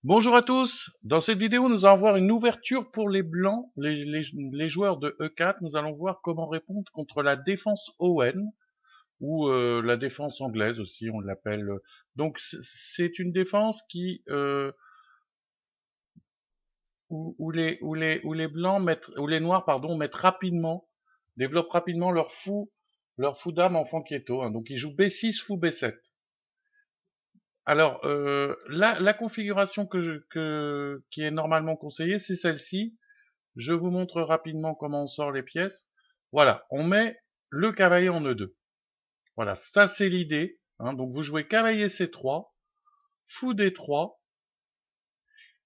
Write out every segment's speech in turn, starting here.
Bonjour à tous. Dans cette vidéo, nous allons voir une ouverture pour les blancs, les joueurs de E4. Nous allons voir comment répondre contre la défense ON ou la défense anglaise aussi, on l'appelle. Donc c'est une défense qui où les blancs mettent où les noirs pardon mettent rapidement développent rapidement leur fou dame en Fanchietto, hein. Donc ils jouent B6 fou B7. Alors, la configuration qui est normalement conseillée, c'est celle-ci. Je vous montre rapidement comment on sort les pièces. Voilà, on met le cavalier en E2. Voilà, ça c'est l'idée, hein. Donc vous jouez cavalier C3, fou D3,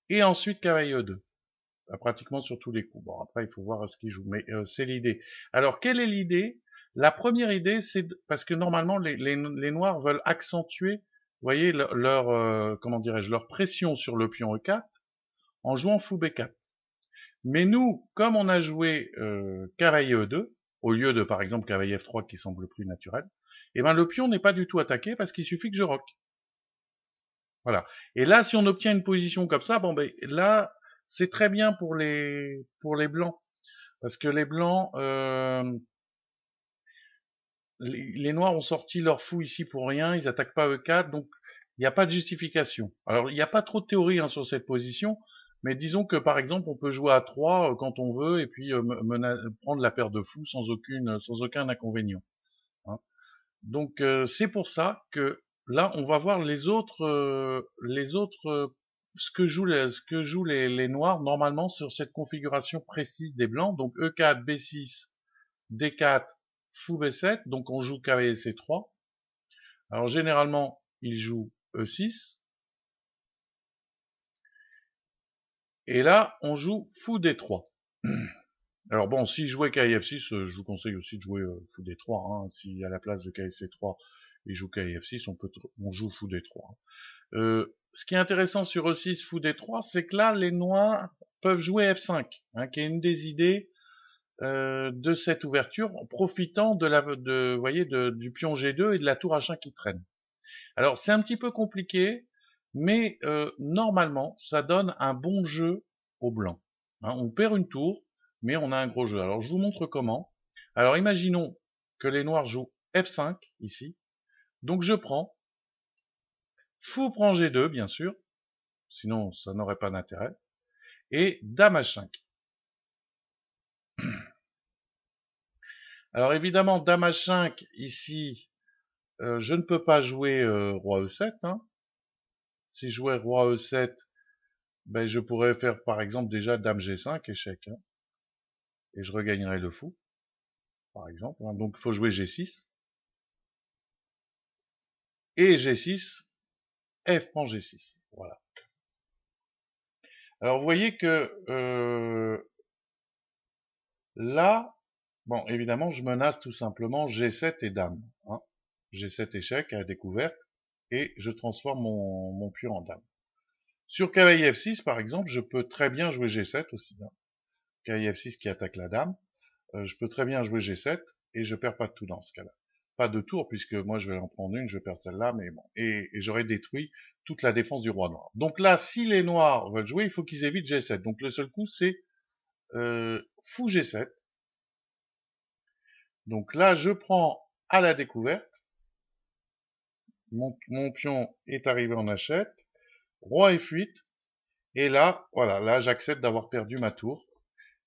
et ensuite cavalier E2. Pratiquement sur tous les coups. Bon, après, il faut voir ce qu'il joue, mais c'est l'idée. Alors, quelle est l'idée? La première idée, c'est parce que normalement, les noirs veulent accentuer, vous voyez, comment dirais-je, leur pression sur le pion E4 en jouant fou B4. Mais nous, comme on a joué cavalier E2, au lieu de, par exemple, cavalier F3 qui semble plus naturel, eh ben, le pion n'est pas du tout attaqué parce qu'il suffit que je roque. Voilà. Et là, si on obtient une position comme ça, bon ben là, c'est très bien pour les blancs, parce que les blancs, les noirs ont sorti leur fou ici pour rien, ils attaquent pas E4, donc il n'y a pas de justification. Alors il n'y a pas trop de théorie hein, sur cette position, mais disons que par exemple on peut jouer à 3 quand on veut et puis prendre la paire de fous sans aucun inconvénient, hein. Donc c'est pour ça que là on va voir ce que jouent les noirs normalement sur cette configuration précise des blancs. Donc E4, B6, D4, fou B7. Donc on joue cavalier C3. Alors généralement ils jouent E6 et là on joue fou D3. Alors bon, si jouait KF6, je vous conseille aussi de jouer fou D3, hein. Si à la place de KFC3, il joue KF6, on joue fou D3, hein. Ce qui est intéressant sur E6 fou D3, c'est que là, les noirs peuvent jouer F5, hein, qui est une des idées de cette ouverture, en profitant vous voyez, du pion G2 et de la tour H1 qui traîne. Alors c'est un petit peu compliqué, mais normalement, ça donne un bon jeu aux blancs, hein. On perd une tour, mais on a un gros jeu. Alors je vous montre comment. Alors imaginons que les noirs jouent F5 ici. Donc je prends, fou prend G2 bien sûr, sinon ça n'aurait pas d'intérêt, et dame H5. Alors évidemment, dame H5 ici, je ne peux pas jouer roi E7, hein. Si je jouais roi E7, ben, je pourrais faire par exemple déjà dame G5, échec, hein, et je regagnerais le fou, par exemple, hein. Donc il faut jouer G6, et G6, F prend G6. Voilà. Alors vous voyez que là, bon, évidemment, je menace tout simplement G7 et dame, hein. G7 échec à découverte, et je transforme mon pion en dame. Sur cavalier F6, par exemple, je peux très bien jouer G7 aussi, hein. Cavalier F6 qui attaque la dame. Je peux très bien jouer G7 et je perds pas de tout dans ce cas-là. Pas de tour puisque moi je vais en prendre une, je perds celle-là, mais bon. Et j'aurais détruit toute la défense du roi noir. Donc là, si les noirs veulent jouer, il faut qu'ils évitent G7. Donc le seul coup, c'est fou G7. Donc là, je prends à la découverte. Mon pion est arrivé en hachette. Roi F8. Et là, voilà, là j'accepte d'avoir perdu ma tour.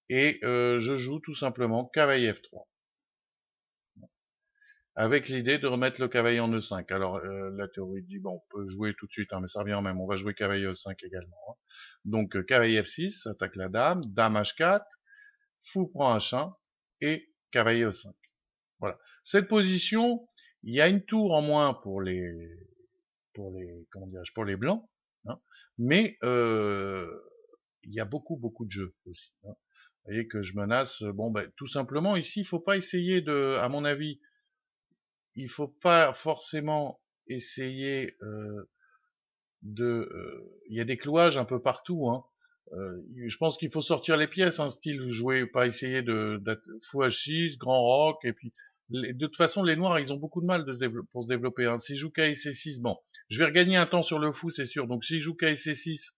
Et je joue tout simplement cavalier F3. Avec l'idée de remettre le cavalier en E5. Alors la théorie dit, bon, on peut jouer tout de suite, hein, mais ça revient au même, on va jouer cavalier E5 également, hein. Donc cavalier F6, attaque la dame, dame H4, fou prend H1, et cavalier E5. Voilà. Cette position, il y a une tour en moins comment dirais-je, pour les blancs, hein, mais il y a beaucoup de jeux aussi, hein. Vous voyez que je menace, bon, ben, tout simplement ici, il faut pas essayer à mon avis, il faut pas forcément essayer il y a des clouages un peu partout, hein. Je pense qu'il faut sortir les pièces, hein, style jouer, pas essayer fou H6, grand rock, et puis de toute façon les noirs ils ont beaucoup de mal pour se développer, hein. Si je joue KIC6, bon, je vais regagner un temps sur le fou c'est sûr. Donc si je joue KIC6,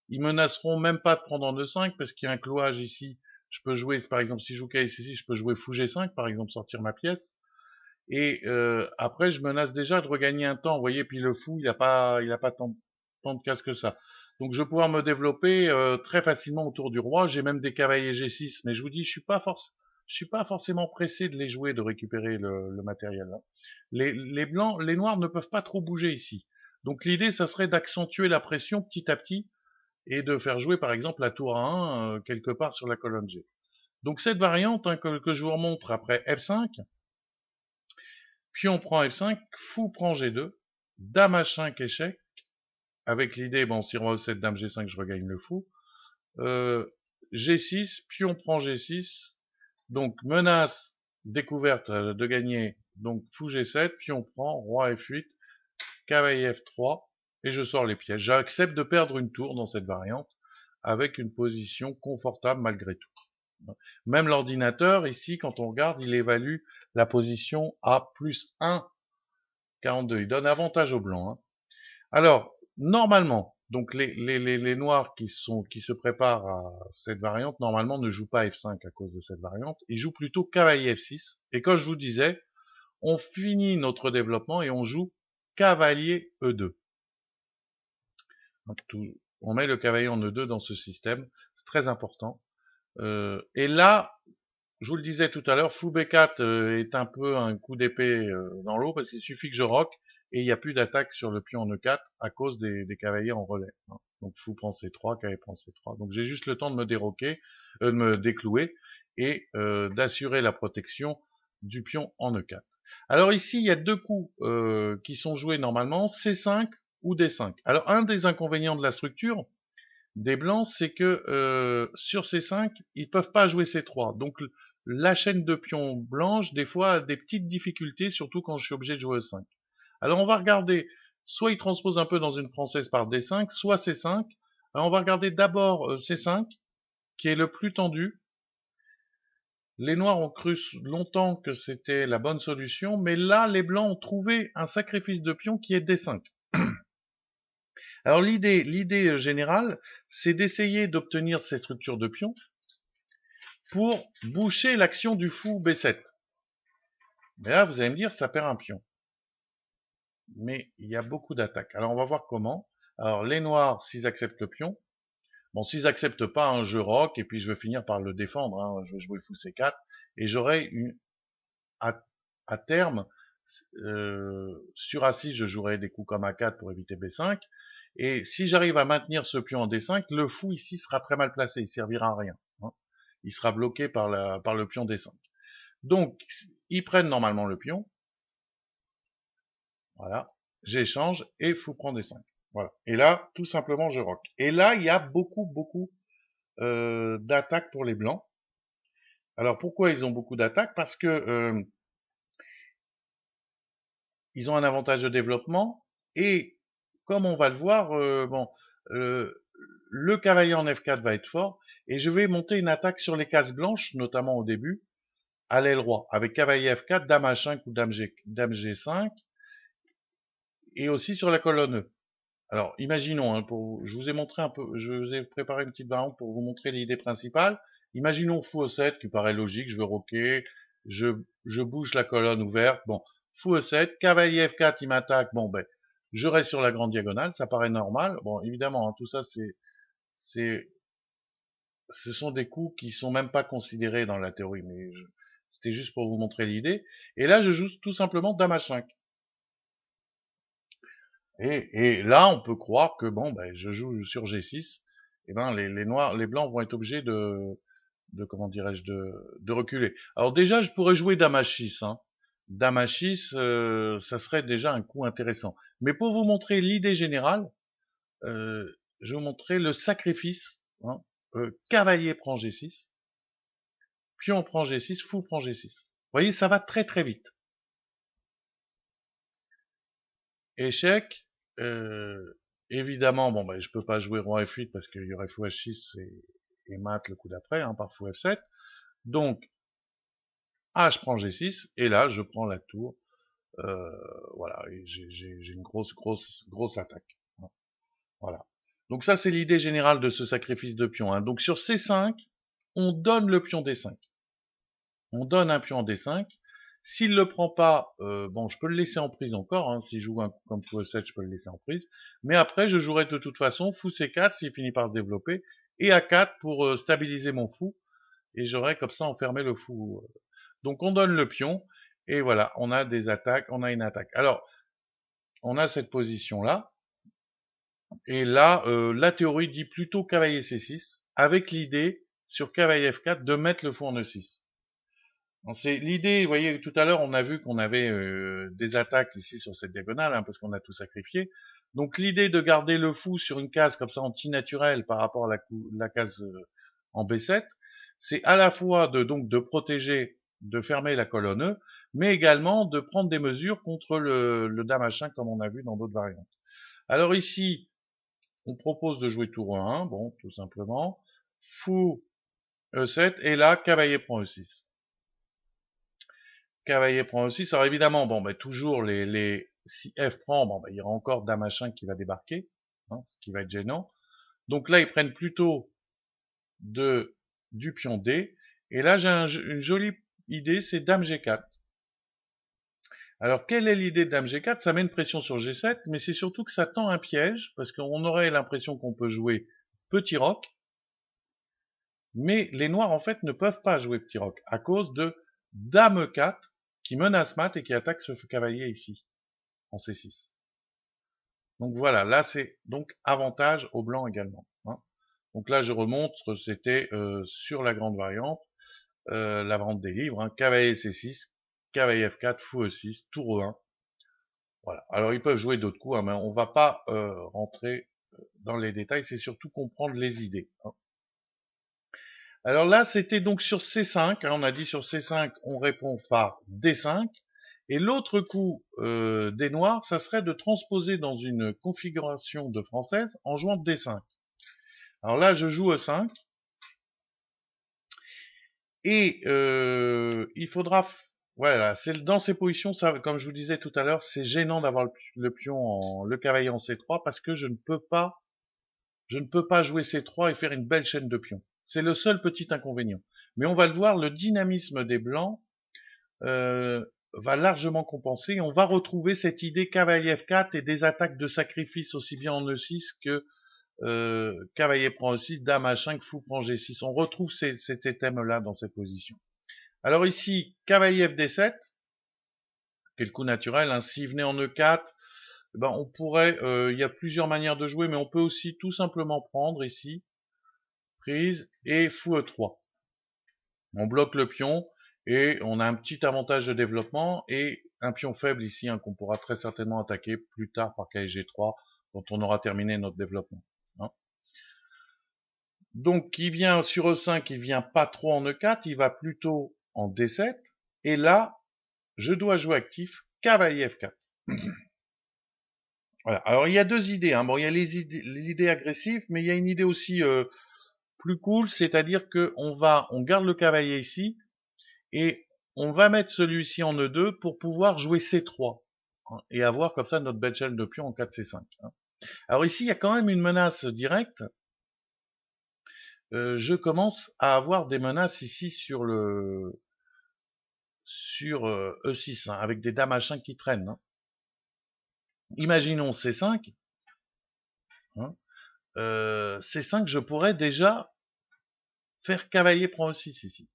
Ils menaceront même pas de prendre en E5 parce qu'il y a un clouage ici. Je peux jouer, par exemple, si je joue cavalier C6, je peux jouer fou G5, par exemple, sortir ma pièce. Et après, je menace déjà de regagner un temps. Vous voyez, puis le fou, il a pas tant de cases que ça. Donc, je vais pouvoir me développer très facilement autour du roi. J'ai même des cavaliers G6, mais je vous dis, je suis pas forcément pressé de les jouer, de récupérer le matériel. Là. Les blancs, les noirs ne peuvent pas trop bouger ici. Donc, l'idée, ça serait d'accentuer la pression petit à petit et de faire jouer, par exemple, la tour A1 quelque part sur la colonne G. Donc, cette variante que je vous remontre après F5, puis on prend F5, fou prend G2, dame H5 échec, avec l'idée, bon, si roi E7, dame G5, je regagne le fou. G6, puis on prend G6, donc menace découverte de gagner, donc fou G7, puis on prend roi F8, cavalier F3, et je sors les pièges. J'accepte de perdre une tour dans cette variante, avec une position confortable malgré tout. Même l'ordinateur, ici, quand on regarde, il évalue la position à plus 1, 42. Il donne avantage aux blancs. Hein. Alors, normalement, donc les noirs qui se préparent à cette variante, normalement ne jouent pas F5 à cause de cette variante. Ils jouent plutôt cavalier F6. Et comme je vous disais, on finit notre développement et on joue cavalier E2. On met le cavalier en E2 dans ce système. C'est très important. Et là, je vous le disais tout à l'heure, fou B4 est un peu un coup d'épée dans l'eau parce qu'il suffit que je roque et il n'y a plus d'attaque sur le pion en E4 à cause des cavaliers en relais. Hein. Donc fou prend C3, cavalier prend C3. Donc j'ai juste le temps de me déroquer, de me déclouer et d'assurer la protection du pion en E4. Alors ici, il y a deux coups qui sont joués normalement, C5 ou D5. Alors un des inconvénients de la structure, des blancs, c'est que sur C5, ils peuvent pas jouer C3. Donc la chaîne de pions blanches, des fois, a des petites difficultés, surtout quand je suis obligé de jouer E5. Alors on va regarder, soit il transpose un peu dans une française par D5, soit C5. Alors on va regarder d'abord C5, qui est le plus tendu. Les noirs ont cru longtemps que c'était la bonne solution, mais là, les blancs ont trouvé un sacrifice de pion qui est D5. Alors l'idée générale, c'est d'essayer d'obtenir ces structures de pions pour boucher l'action du fou B7. Mais là, vous allez me dire, ça perd un pion. Mais il y a beaucoup d'attaques. Alors on va voir comment. Alors les noirs, s'ils acceptent le pion, bon, s'ils acceptent pas, un je rock, et puis je vais finir par le défendre, hein, je vais jouer fou C4, et j'aurai à terme, sur A6, je jouerai des coups comme A4 pour éviter B5, et si j'arrive à maintenir ce pion en D5, le fou ici sera très mal placé, il servira à rien. Hein. Il sera bloqué par le pion D5. Donc, ils prennent normalement le pion, voilà, j'échange, et fou prend D5. Voilà. Et là, tout simplement, je rock. Et là, il y a beaucoup d'attaques pour les blancs. Alors, pourquoi ils ont beaucoup d'attaques? Parce que ils ont un avantage de développement, et comme on va le voir, le cavalier en F4 va être fort, et je vais monter une attaque sur les cases blanches, notamment au début, à l'aile roi, avec cavalier F4, dame H5 ou dame G5, et aussi sur la colonne E. Alors, imaginons, hein, je vous ai montré un peu, je vous ai préparé une petite variante pour vous montrer l'idée principale. Imaginons fou E7, qui paraît logique, je veux roquer, je bouge la colonne ouverte, bon, fou E7, cavalier F4, il m'attaque, bon, ben, je reste sur la grande diagonale, ça paraît normal. Bon, évidemment, hein, tout ça, ce sont des coups qui sont même pas considérés dans la théorie, mais c'était juste pour vous montrer l'idée. Et là, je joue tout simplement dame H5. Et là, on peut croire que bon, ben, je joue sur G6, et ben les blancs vont être obligés comment dirais-je, de reculer. Alors déjà, je pourrais jouer dame H6, hein. Dame H6, ça serait déjà un coup intéressant. Mais pour vous montrer l'idée générale, je vais vous montrer le sacrifice. Hein. Cavalier prend G6, pion prend G6, fou prend G6. Vous voyez, ça va très vite. Échec. Évidemment, bon, ben, je peux pas jouer roi F8 parce qu'il y aurait fou H6 et mat le coup d'après, hein, par fou F7. Donc, H prend G6, et là, je prends la tour. Voilà, j'ai une grosse attaque. Voilà. Donc ça, c'est l'idée générale de ce sacrifice de pion, hein. Donc sur C5, on donne le pion D5. On donne un pion en D5. S'il le prend pas, bon, je peux le laisser en prise encore, hein. S'il joue un, comme fou E7, je peux le laisser en prise. Mais après, je jouerai de toute façon fou C4 s'il finit par se développer, et A4 pour stabiliser mon fou, et j'aurai comme ça enfermé le fou. Donc on donne le pion, et voilà, on a des attaques, on a une attaque. Alors, on a cette position-là, et là, la théorie dit plutôt cavalier C6, avec l'idée, sur cavalier F4, de mettre le fou en E6. C'est l'idée, vous voyez, tout à l'heure, on a vu qu'on avait des attaques ici sur cette diagonale, hein, parce qu'on a tout sacrifié. Donc l'idée de garder le fou sur une case comme ça anti-naturelle par rapport à la case en B7, c'est à la fois donc de protéger, de fermer la colonne E, mais également de prendre des mesures contre le dame H5 comme on a vu dans d'autres variantes. Alors ici, on propose de jouer tour E1, bon, tout simplement, fou E7, et là, cavalier prend E6. Cavalier prend E6. Alors évidemment, bon, ben, toujours si F prend, bon, ben, il y aura encore dame H5 qui va débarquer, hein, ce qui va être gênant. Donc là, ils prennent plutôt du pion D. Et là, j'ai une jolie idée, c'est dame G4. Alors, quelle est l'idée de dame G4? Ça met une pression sur G7, mais c'est surtout que ça tend un piège, parce qu'on aurait l'impression qu'on peut jouer petit roc, mais les noirs, en fait, ne peuvent pas jouer petit roc, à cause de dame E4, qui menace mat et qui attaque ce cavalier ici, en C6. Donc voilà, là c'est donc avantage au blanc également, hein. Donc là je remonte, c'était sur la grande variante, la vente des livres, hein, cavalier C6, cavalier F4, fou E6, tour E1. Voilà. Alors ils peuvent jouer d'autres coups, hein, mais on va pas rentrer dans les détails, c'est surtout comprendre les idées, hein. Alors là, c'était donc sur C5, hein, on a dit sur C5, on répond par D5, et l'autre coup des noirs, ça serait de transposer dans une configuration de française en jouant D5. Alors là, je joue E5, et il faudra... Voilà, c'est dans ces positions, ça, comme je vous disais tout à l'heure, c'est gênant d'avoir le cavalier en C3 parce que je ne peux pas jouer C3 et faire une belle chaîne de pions. C'est le seul petit inconvénient. Mais on va le voir, le dynamisme des blancs va largement compenser. On va retrouver cette idée cavalier F4 et des attaques de sacrifice aussi bien en E6 que cavalier prend E6, dame H5, fou prend G6. On retrouve ces thèmes-là dans cette position. Alors ici, cavalier FD7, qui est le coup naturel, hein. S'il venait en E4, ben on pourrait, il y a plusieurs manières de jouer, mais on peut aussi tout simplement prendre ici, prise, et fou E3. On bloque le pion, et on a un petit avantage de développement, et un pion faible ici, hein, qu'on pourra très certainement attaquer plus tard par KG3, quand on aura terminé notre développement, hein. Donc, il vient sur E5, il vient pas trop en E4, il va plutôt en D7, et là, je dois jouer actif, cavalier F4. Voilà. Alors, il y a deux idées, hein. Bon, il y a l'idée agressive, mais il y a une idée aussi plus cool, c'est-à-dire que on garde le cavalier ici, et on va mettre celui-ci en E2 pour pouvoir jouer C3, hein, et avoir comme ça notre belle chaîne de pion en 4C5, hein. Alors ici, il y a quand même une menace directe. Je commence à avoir des menaces ici sur E6, hein, avec des dames H5 qui traînent, hein. Imaginons C5, hein, C5, je pourrais déjà faire cavalier prend E6 ici.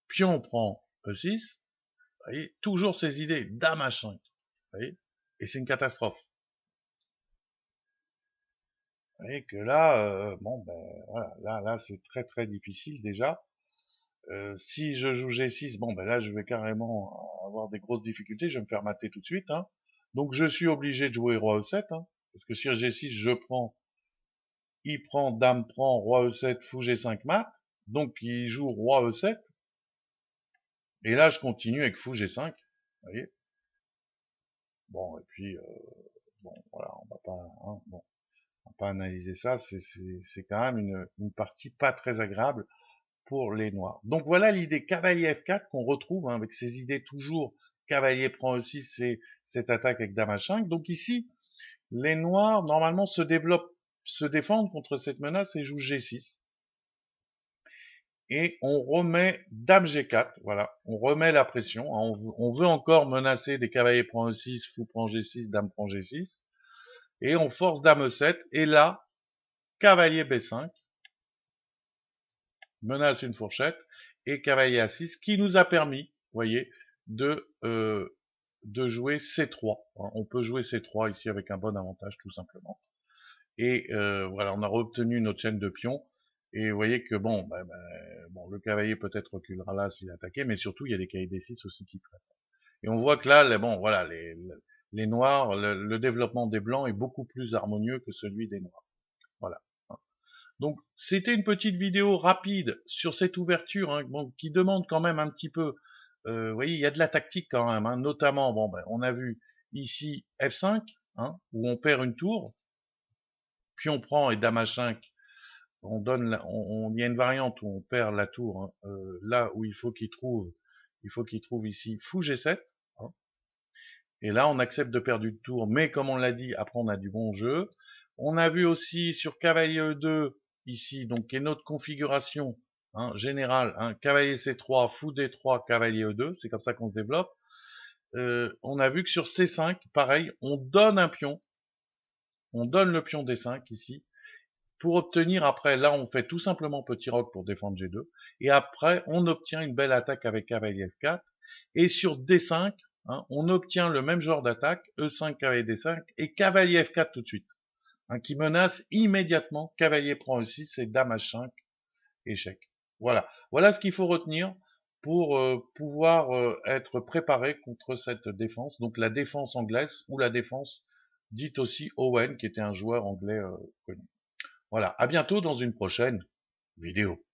Pion prend E6, vous voyez, toujours ces idées, dame H5, vous voyez, et c'est une catastrophe. Vous voyez que là, bon ben voilà, là c'est très très difficile déjà. Si je joue G6, bon ben là je vais carrément avoir des grosses difficultés, je vais me faire mater tout de suite, hein. Donc je suis obligé de jouer roi E7, hein, parce que sur G6 je prends, il prend, dame prend, roi E7, fou G5 mat, donc il joue roi E7, et là je continue avec fou G5, vous voyez. Bon, et puis, bon, voilà, on va pas, hein, bon, on va pas analyser ça, c'est quand même une partie pas très agréable pour les noirs. Donc voilà l'idée cavalier F4 qu'on retrouve, hein, avec ces idées toujours cavalier prend aussi cette attaque avec dame H5. Donc ici, les noirs normalement se développent se défendre contre cette menace et joue G6. Et on remet Dame G4, voilà, on remet la pression, hein, on veut encore menacer des cavaliers prend E6, fou prend G6, Dame prend G6, et on force Dame E7, et là, cavalier B5, menace une fourchette, et cavalier A6, qui nous a permis, vous voyez, de jouer C3. On peut jouer C3 ici avec un bon avantage, tout simplement. Et voilà, on a obtenu notre chaîne de pions. Et vous voyez que bon, bon, le cavalier peut-être reculera là s'il est attaqué, mais surtout il y a des cavaliers D6 aussi qui traitent. Et on voit que là, bon, voilà, les noirs, le développement des blancs est beaucoup plus harmonieux que celui des noirs. Voilà. Donc c'était une petite vidéo rapide sur cette ouverture, hein, bon, qui demande quand même un petit peu. Vous voyez, il y a de la tactique quand même, hein, notamment. Bon, on a vu ici F5, hein, où on perd une tour, puis on prend et Dame H5. On donne, il y a une variante où on perd la tour, hein, là où il faut qu'il trouve ici fou G7. Hein, et là, on accepte de perdre une tour, mais comme on l'a dit, après on a du bon jeu. On a vu aussi sur cavalier E2 ici, donc qui est notre configuration hein, générale, hein, cavalier C3, fou D3, cavalier E2, c'est comme ça qu'on se développe. On a vu que sur C5, pareil, on donne un pion, on donne le pion D5 ici, pour obtenir après, là on fait tout simplement petit roc pour défendre G2, et après on obtient une belle attaque avec cavalier F4, et sur D5, hein, on obtient le même genre d'attaque, E5, cavalier D5, et cavalier F4 tout de suite, hein, qui menace immédiatement cavalier prend E6 et dame H5, échec. Voilà, voilà ce qu'il faut retenir pour pouvoir être préparé contre cette défense, donc la défense anglaise, ou la défense dite aussi Owen, qui était un joueur anglais connu. Voilà, à bientôt dans une prochaine vidéo.